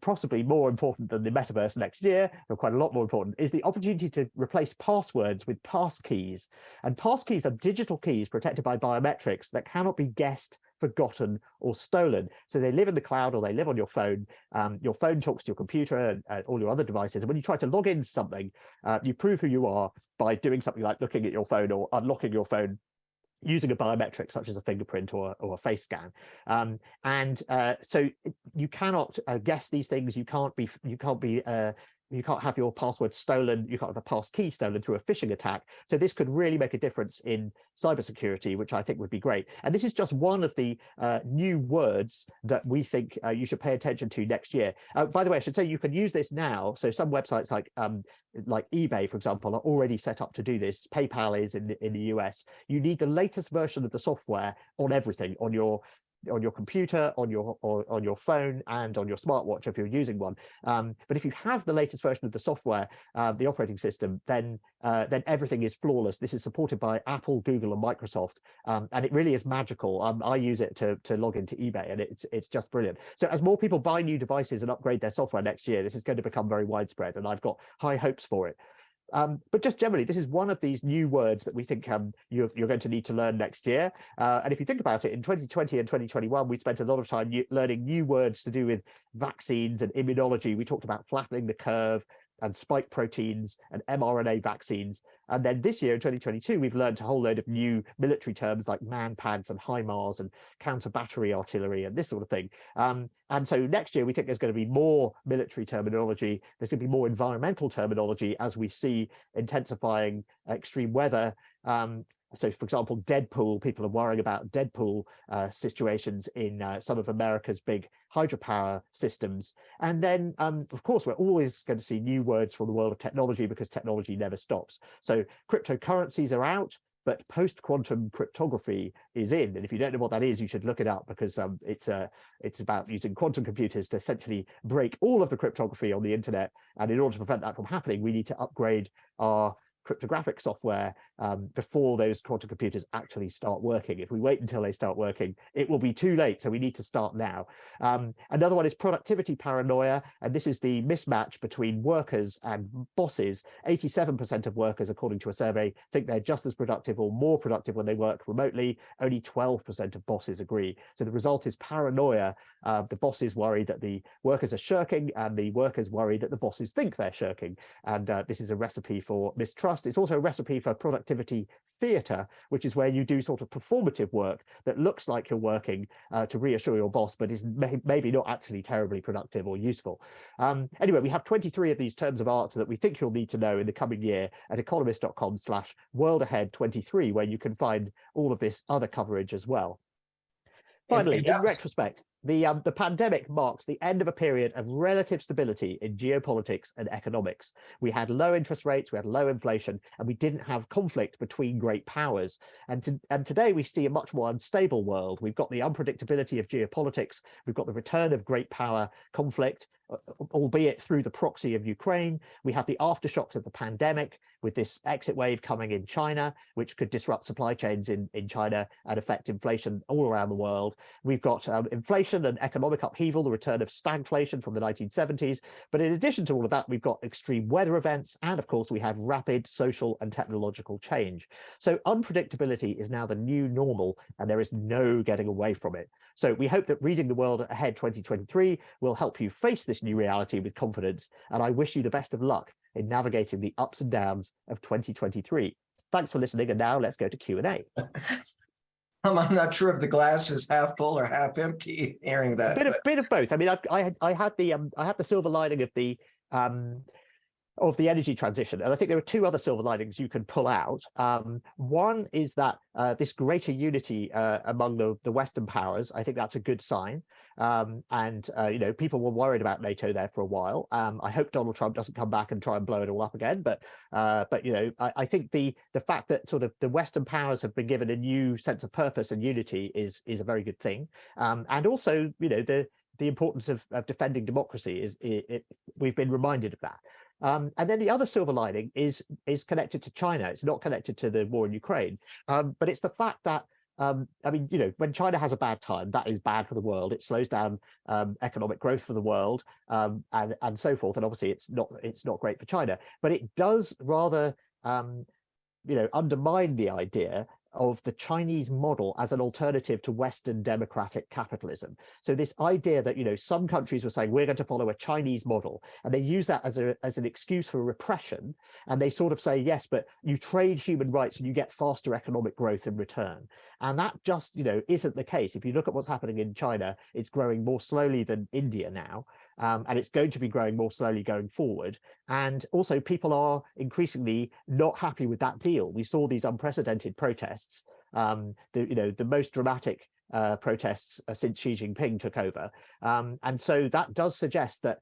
possibly more important than the metaverse next year, or quite a lot more important, is the opportunity to replace passwords with passkeys. And passkeys are digital keys protected by biometrics that cannot be guessed, forgotten, or stolen. So they live in the cloud or they live on your phone. Your phone talks to your computer and all your other devices. And when you try to log into something, you prove who you are by doing something like looking at your phone or unlocking your phone using a biometric such as a fingerprint or a face scan. So you cannot guess these things. You can't have your password stolen. You can't have a pass key stolen through a phishing attack. So this could really make a difference in cybersecurity, which I think would be great. And this is just one of the new words that we think you should pay attention to next year. By the way, I should say you can use this now. So some websites like eBay, for example, are already set up to do this. PayPal is in the US. You need the latest version of the software on everything, on your computer, on your phone, and on your smartwatch if you're using one. But if you have the latest version of the software, the operating system, then everything is flawless. This is supported by Apple, Google, and Microsoft, and it really is magical. I use it to log into eBay, and it's just brilliant. So as more people buy new devices and upgrade their software next year, this is going to become very widespread, and I've got high hopes for it. But just generally, this is one of these new words that we think you're going to need to learn next year. And if you think about it, in 2020 and 2021, we spent a lot of time learning new words to do with vaccines and immunology. We talked about flattening the curve and spike proteins and mRNA vaccines. And then this year in 2022, we've learned a whole load of new military terms like man-pads and HIMARS and counter-battery artillery and this sort of thing. And so next year, we think there's going to be more military terminology. There's going to be more environmental terminology as we see intensifying extreme weather. So, for example, dead pool, people are worrying about dead pool situations in some of America's big hydropower systems. And then, of course, we're always going to see new words from the world of technology because technology never stops. So cryptocurrencies are out, but post-quantum cryptography is in. And if you don't know what that is, you should look it up because it's about using quantum computers to essentially break all of the cryptography on the internet. And in order to prevent that from happening, we need to upgrade our cryptographic software before those quantum computers actually start working. If we wait until they start working, it will be too late. So we need to start now. Another one is productivity paranoia. And this is the mismatch between workers and bosses. 87% of workers, according to a survey, think they're just as productive or more productive when they work remotely. Only 12% of bosses agree. So the result is paranoia. The bosses worry that the workers are shirking, and the workers worry that the bosses think they're shirking. And this is a recipe for mistrust. It's also a recipe for productivity theatre, which is where you do sort of performative work that looks like you're working to reassure your boss, but is maybe not actually terribly productive or useful. Anyway, we have 23 of these terms of art that we think you'll need to know in the coming year at economist.com/worldahead23, where you can find all of this other coverage as well. Finally, in retrospect, the pandemic marks the end of a period of relative stability in geopolitics and economics. We had low interest rates, we had low inflation, and we didn't have conflict between great powers. And today we see a much more unstable world. We've got the unpredictability of geopolitics, we've got the return of great power conflict, albeit through the proxy of Ukraine. We have the aftershocks of the pandemic with this exit wave coming in China, which could disrupt supply chains in China and affect inflation all around the world. We've got inflation and economic upheaval, the return of stagflation from the 1970s. But in addition to all of that, we've got extreme weather events. And of course, we have rapid social and technological change. So unpredictability is now the new normal, and there is no getting away from it. So we hope that Reading the World Ahead 2023 will help you face this new reality with confidence. And I wish you the best of luck in navigating the ups and downs of 2023. Thanks for listening. And now let's go to Q&A. I'm not sure if the glass is half full or half empty hearing that. A bit of both. I mean, I had the silver lining of the energy transition. And I think there are two other silver linings you can pull out. One is that this greater unity among the Western powers, I think that's a good sign. People were worried about NATO there for a while. I hope Donald Trump doesn't come back and try and blow it all up again. But I think the fact that sort of the Western powers have been given a new sense of purpose and unity is a very good thing. And also, the importance of defending democracy we've been reminded of that. And then the other silver lining is connected to China. It's not connected to the war in Ukraine, but it's the fact that I mean, when China has a bad time, that is bad for the world. It slows down economic growth for the world, and so forth. And obviously, it's not great for China. But it does rather undermine the idea of the Chinese model as an alternative to Western democratic capitalism. So this idea that, some countries were saying, we're going to follow a Chinese model, and they use that as an excuse for repression. And they sort of say, yes, but you trade human rights and you get faster economic growth in return. And that just, isn't the case. If you look at what's happening in China, it's growing more slowly than India now. And it's going to be growing more slowly going forward. And also people are increasingly not happy with that deal. We saw these unprecedented protests, the most dramatic protests since Xi Jinping took over. And so that does suggest that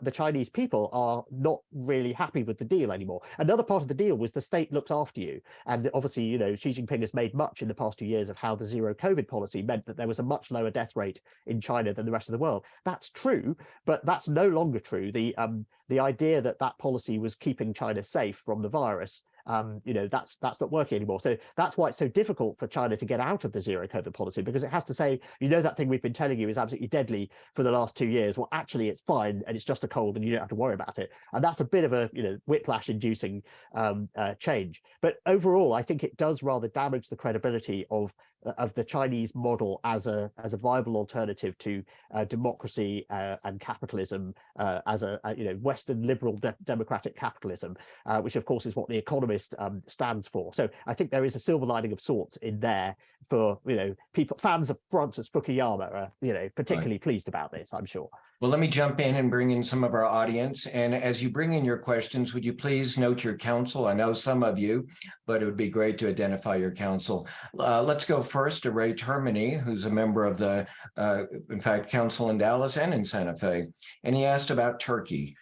the Chinese people are not really happy with the deal anymore. Another part of the deal was the state looks after you. And obviously, Xi Jinping has made much in the past 2 years of how the zero COVID policy meant that there was a much lower death rate in China than the rest of the world. That's true, but that's no longer true. The idea that policy was keeping China safe from the virus, that's not working anymore. So that's why it's so difficult for China to get out of the zero COVID policy, because it has to say, that thing we've been telling you is absolutely deadly for the last 2 years. Well, actually, it's fine, and it's just a cold, and you don't have to worry about it. And that's a bit of a whiplash-inducing change. But overall, I think it does rather damage the credibility of the Chinese model as a viable alternative to democracy and capitalism, as a Western liberal democratic capitalism, which of course is what the Economist stands for. So I think there is a silver lining of sorts in there for people, fans of Francis Fukuyama are particularly pleased about this, I'm sure. Well, let me jump in and bring in some of our audience. And as you bring in your questions, would you please note your counsel? I know some of you, but it would be great to identify your counsel. Let's go first to Ray Termini, who's a member of the, in fact, council in Dallas and in Santa Fe. And he asked about Turkey.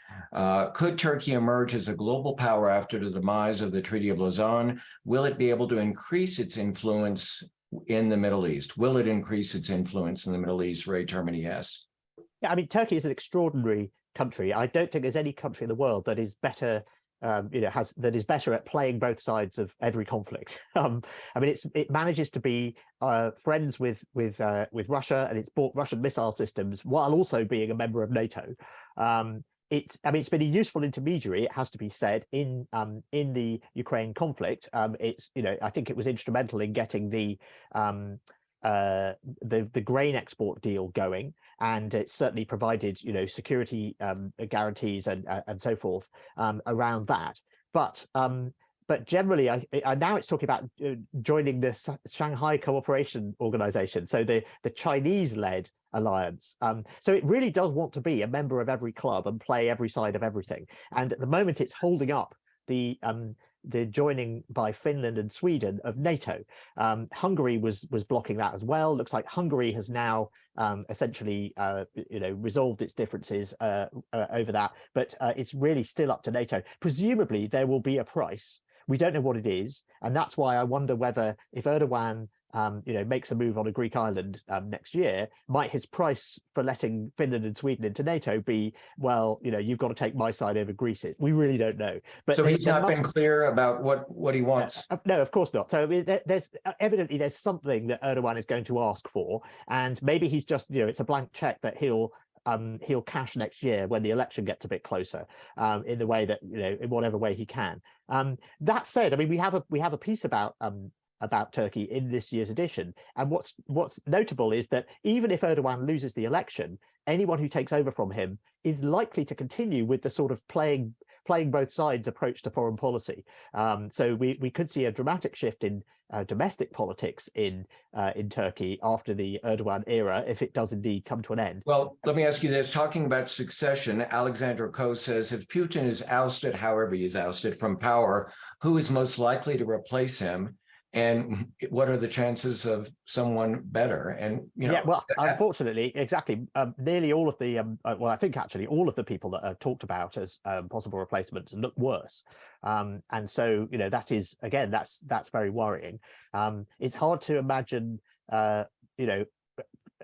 Could Turkey emerge as a global power after the demise of the Treaty of Lausanne? Will it be able to increase its influence in the Middle East? Will it increase its influence in the Middle East? Ray Termini asks. Yeah, I mean, Turkey is an extraordinary country. I don't think there's any country in the world that is better, that is better at playing both sides of every conflict. I mean, it manages to be friends with Russia, and it's bought Russian missile systems while also being a member of NATO. It's been a useful intermediary, it has to be said, in the Ukraine conflict. I think it was instrumental in getting the grain export deal going, and it certainly provided security guarantees and so forth around that. But generally, now it's talking about joining the Shanghai Cooperation Organization, so the Chinese-led alliance. So it really does want to be a member of every club and play every side of everything. And at the moment, it's holding up the joining by Finland and Sweden of NATO. Hungary was blocking that as well. Looks like Hungary has now essentially resolved its differences over that, but it's really still up to NATO. Presumably there will be a price. We don't know what it is, and that's why I wonder whether if Erdogan makes a move on a Greek island next year, might his price for letting Finland and Sweden into NATO be, well, you've got to take my side over Greece's? We really don't know. But so he's not been clear about what he wants. No, of course not. So I mean, there's something that Erdogan is going to ask for, and maybe he's just it's a blank check that he'll cash next year when the election gets a bit closer, in the way that in whatever way he can. That said, I mean, we have a piece about Turkey in this year's edition, and what's notable is that even if Erdogan loses the election, anyone who takes over from him is likely to continue with the sort of playing both sides approach to foreign policy. So we could see a dramatic shift in domestic politics in Turkey after the Erdogan era, if it does indeed come to an end. Well, let me ask you this. Talking about succession, Alexandra Ko says, if Putin is ousted, however he is ousted from power, who is most likely to replace him? And what are the chances of someone better? And unfortunately, exactly. Nearly all of the I think actually all of the people that are talked about as possible replacements look worse. And so that is, again, that's very worrying. It's hard to imagine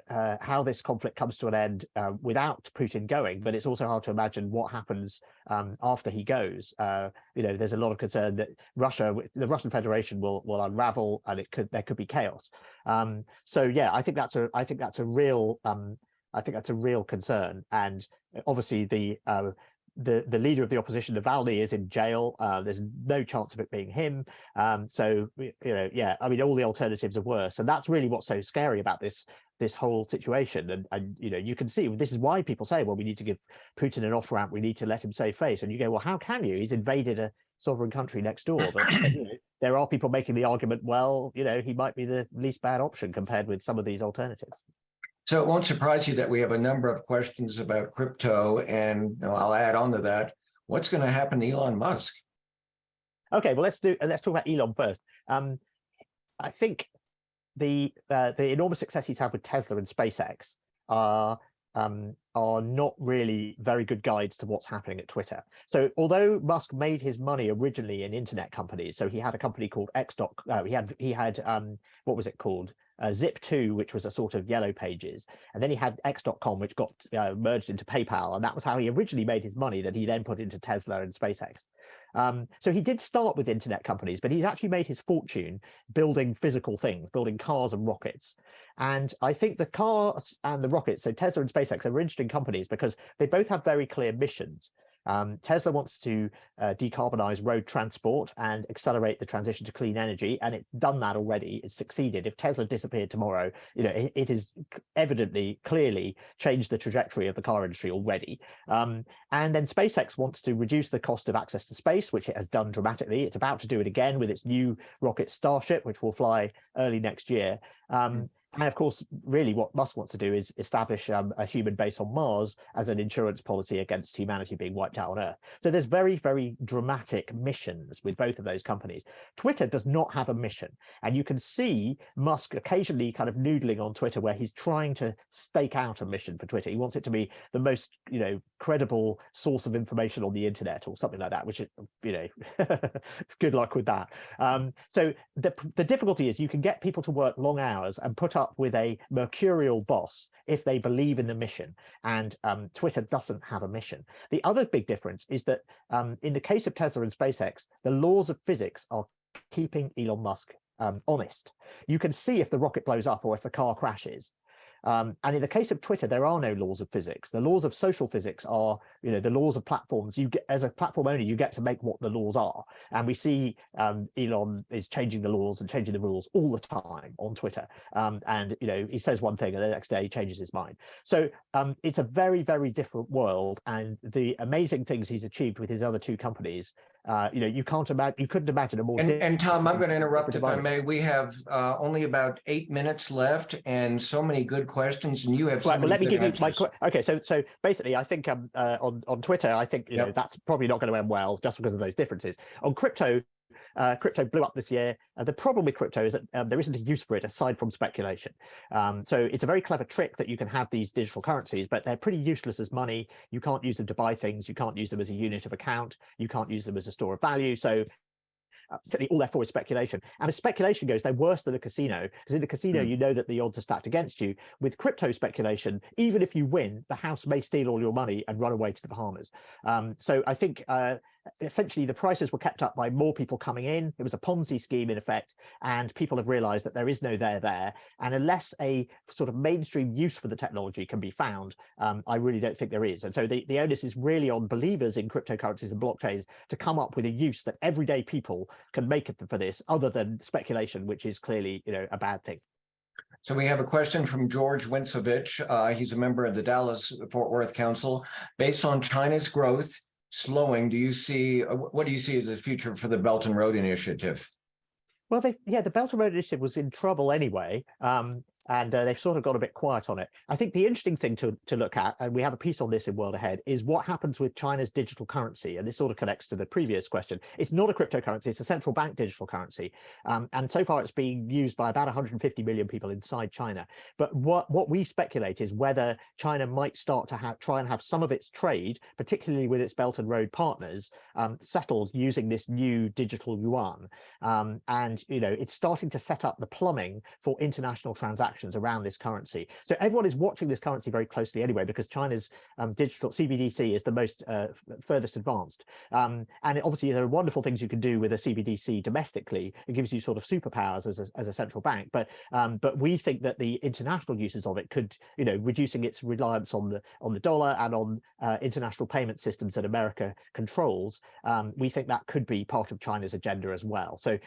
how this conflict comes to an end without Putin going, but it's also hard to imagine what happens after he goes. There's a lot of concern that the Russian Federation will unravel, and there could be chaos. So yeah, I think that's a real concern. And obviously the leader of the opposition, Navalny, is in jail. There's no chance of it being him. So all the alternatives are worse, and that's really what's so scary about this whole situation. And you can see this is why people say, well, we need to give Putin an off ramp. We need to let him save face. And you go, well, how can you? He's invaded a sovereign country next door. But there are people making the argument, well, he might be the least bad option compared with some of these alternatives. So it won't surprise you that we have a number of questions about crypto, and I'll add on to that. What's going to happen to Elon Musk? Okay, well, let's talk about Elon first. I think the enormous success he's had with Tesla and SpaceX are not really very good guides to what's happening at Twitter. So although Musk made his money originally in internet companies, so he had a company called he had what was it called? Zip2, which was a sort of yellow pages, and then he had X.com, which got merged into PayPal, and that was how he originally made his money that he then put into Tesla and SpaceX. So he did start with internet companies, but he's actually made his fortune building physical things, building cars and rockets. And I think the cars and the rockets, so Tesla and SpaceX, are interesting companies because they both have very clear missions. Tesla wants to decarbonize road transport and accelerate the transition to clean energy, and it's done that already. It's succeeded. If Tesla disappeared tomorrow, it has evidently, clearly changed the trajectory of the car industry already. And then SpaceX wants to reduce the cost of access to space, which it has done dramatically. It's about to do it again with its new rocket Starship, which will fly early next year. And of course, really what Musk wants to do is establish a human base on Mars as an insurance policy against humanity being wiped out on Earth. So there's very, very dramatic missions with both of those companies. Twitter does not have a mission. And you can see Musk occasionally kind of noodling on Twitter where he's trying to stake out a mission for Twitter. He wants it to be the most, credible source of information on the internet or something like that, which is, good luck with that. So the difficulty is you can get people to work long hours and put up with a mercurial boss if they believe in the mission, and Twitter doesn't have a mission. The other big difference is that in the case of Tesla and SpaceX, the laws of physics are keeping Elon Musk honest. You can see if the rocket blows up or if the car crashes. And in the case of Twitter, there are no laws of physics. The laws of social physics are, the laws of platforms. You get, as a platform owner, you get to make what the laws are. And we see Elon is changing the laws and changing the rules all the time on Twitter. And he says one thing and the next day he changes his mind. So it's a very, very different world. And the amazing things he's achieved with his other two companies, you couldn't imagine a more. And Tom, I'm going to interrupt if I may. We have only about 8 minutes left, and so many good questions, and you have so right, many well, let me give answers. you my okay. So basically, I think on Twitter, I think that's probably not going to end well just because of those differences. On crypto, crypto blew up this year. The problem with crypto is that there isn't a use for it aside from speculation. So it's a very clever trick that you can have these digital currencies, but they're pretty useless as money. You can't use them to buy things. You can't use them as a unit of account. You can't use them as a store of value. So all they're for is speculation. And as speculation goes, they're worse than a casino, because in a casino, you know that the odds are stacked against you. With crypto speculation, even if you win, the house may steal all your money and run away to the Bahamas. So I think essentially the prices were kept up by more people coming in. It was a Ponzi scheme in effect, and people have realized that there is no there. And unless a sort of mainstream use for the technology can be found, I really don't think there is. And so the onus is really on believers in cryptocurrencies and blockchains to come up with a use that everyday people can make for this, other than speculation, which is clearly, a bad thing. So we have a question from George Wincevich. He's a member of the Dallas-Fort Worth Council. Based on China's growth slowing, what do you see as the future for the Belt and Road Initiative? Well, the Belt and Road Initiative was in trouble anyway, and they've sort of got a bit quiet on it. I think the interesting thing to look at, and we have a piece on this in World Ahead, is what happens with China's digital currency. And this sort of connects to the previous question. It's not a cryptocurrency, it's a central bank digital currency. And so far it's being used by about 150 million people inside China. But what we speculate is whether China might start to try and have some of its trade, particularly with its Belt and Road partners, settled using this new digital yuan. And it's starting to set up the plumbing for international transactions transactions around this currency. So everyone is watching this currency very closely anyway, because China's digital CBDC is the most furthest advanced. And obviously there are wonderful things you can do with a CBDC domestically. It gives you sort of superpowers as a central bank. But we think that the international uses of it could, reducing its reliance on the dollar and on international payment systems that America controls, we think that could be part of China's agenda as well. So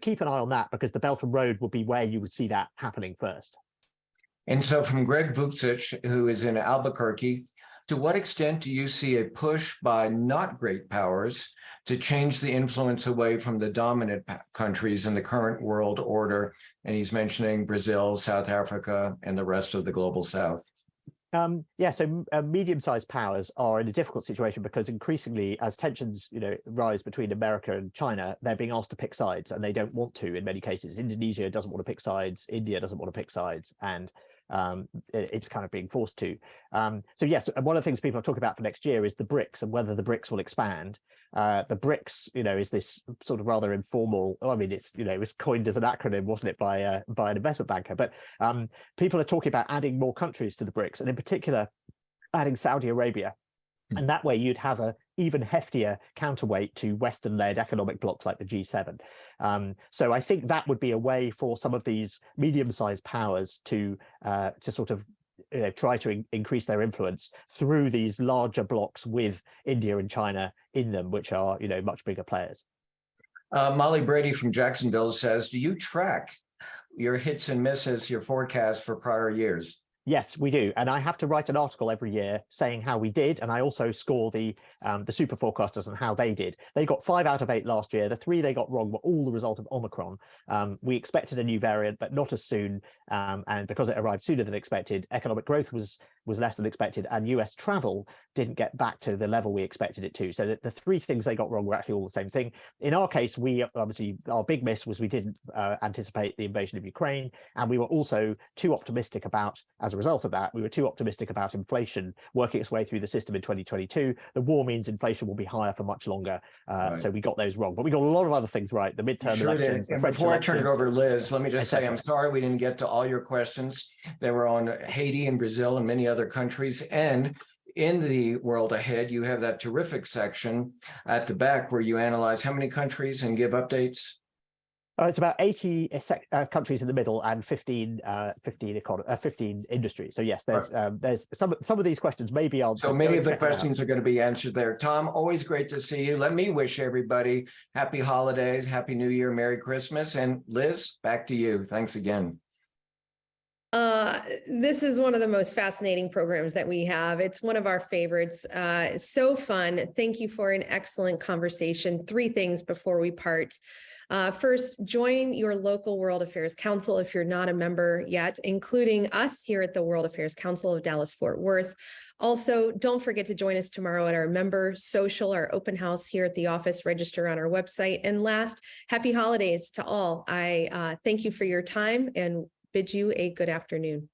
keep an eye on that, because the Belt and Road will be where you would see that happening first. And so from Greg Vucic, who is in Albuquerque, to what extent do you see a push by not great powers to change the influence away from the dominant countries in the current world order? And he's mentioning Brazil, South Africa, and the rest of the global South. So medium-sized powers are in a difficult situation, because increasingly, as tensions rise between America and China, they're being asked to pick sides, and they don't want to in many cases. Indonesia doesn't want to pick sides, India doesn't want to pick sides, and it's kind of being forced to. So yes, one of the things people are talking about for next year is the BRICS and whether the BRICS will expand. The BRICS, is this sort of rather informal. It was coined as an acronym, wasn't it, by an investment banker? But people are talking about adding more countries to the BRICS, and in particular, adding Saudi Arabia. And that way you'd have an even heftier counterweight to Western-led economic blocs like the G7. So I think that would be a way for some of these medium-sized powers to sort of try to increase their influence through these larger blocs with India and China in them, which are much bigger players. Molly Brady from Jacksonville says, do you track your hits and misses, your forecast for prior years? Yes, we do. And I have to write an article every year saying how we did. And I also score the super forecasters and how they did. They got 5 out of 8 last year. The 3 they got wrong were all the result of Omicron. We expected a new variant, but not as soon. And because it arrived sooner than expected, economic growth was less than expected. And US travel didn't get back to the level we expected it to. So the 3 things they got wrong were actually all the same thing. In our case, we obviously, our big miss was we didn't anticipate the invasion of Ukraine. And we were also too optimistic about, as a result of that, we were too optimistic about inflation working its way through the system in 2022. The war means inflation will be higher for much longer. Right. So we got those wrong, but we got a lot of other things right. The midterm elections. And before I turn it over to Liz, let me just say, I'm sorry we didn't get to all your questions. They were on Haiti and Brazil and many other countries. And in the world ahead, you have that terrific section at the back where you analyze how many countries and give updates. It's about 80 countries in the middle and 15 industries. So yes, there's some of these questions may be answered. So many of the questions are going to be answered there. Tom, always great to see you. Let me wish everybody happy holidays, happy New Year, Merry Christmas. And Liz, back to you. Thanks again. This is one of the most fascinating programs that we have. It's one of our favorites. So fun. Thank you for an excellent conversation. 3 things before we part. First, join your local World Affairs Council if you're not a member yet, including us here at the World Affairs Council of Dallas-Fort Worth. Also, don't forget to join us tomorrow at our member social, our open house here at the office. Register on our website. And last, happy holidays to all. I thank you for your time and bid you a good afternoon.